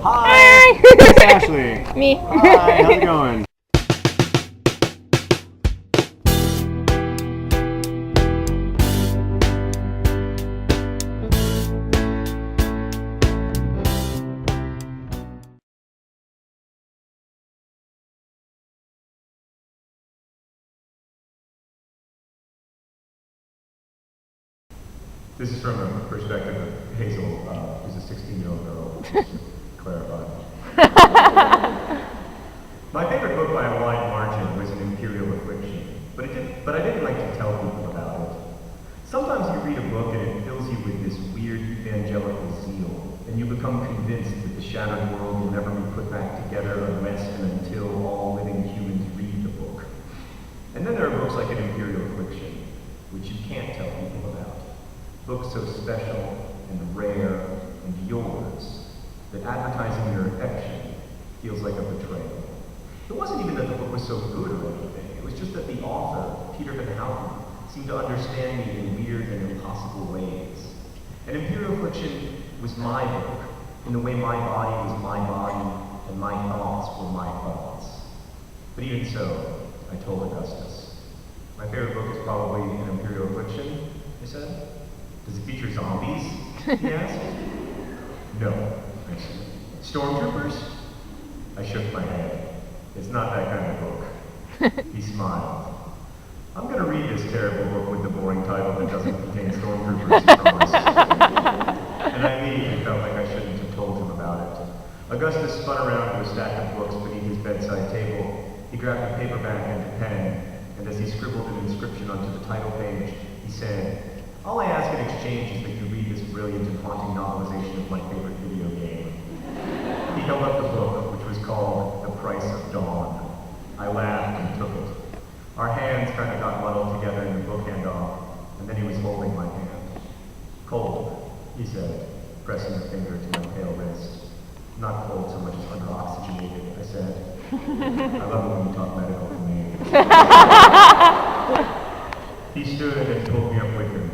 Hi! It's Ashley. Me. Hi, how's it going? This is from a perspective of Hazel, who's a 16-year-old girl, just to clarify. My favorite book by a wide margin was An Imperial Affliction, but I didn't like to tell people about it. Sometimes you read a book and it fills you with this weird evangelical zeal, and you become convinced that the shattered world will never be put back together unless and until all living humans read the book. And then there are books like An Imperial Affliction, which you can't tell people about. Books so special and rare and yours that advertising your affection feels like a betrayal. It wasn't even that the book was so good or anything. It was just that the author, Peter Van Houten, seemed to understand me in weird and impossible ways. An Imperial Affliction was my book, in the way my body was my body and my thoughts were my thoughts. But even so, I told Augustus. My favorite book is probably An Imperial Affliction, I said. Does it feature zombies? He asked. No, I said. Stormtroopers? I shook my head. It's not that kind of book. He smiled. I'm going to read this terrible book with the boring title that doesn't contain stormtroopers, he promised. And I immediately felt like I shouldn't have told him about it. Augustus spun around to a stack of books beneath his bedside table. He grabbed a paperback and a pen, and as he scribbled an inscription onto the title page, he said, "All I ask in exchange is that you read this brilliant and haunting novelization of my favorite video game." He held up the book, which was called The Price of Dawn. I laughed and took it. Our hands kind of got muddled together in the book handoff, and then he was holding my hand. "Cold," he said, pressing a finger to my pale wrist. "Not cold so much as under-oxygenated," I said. I love it when you talk medical to me. He stood and pulled me up with him.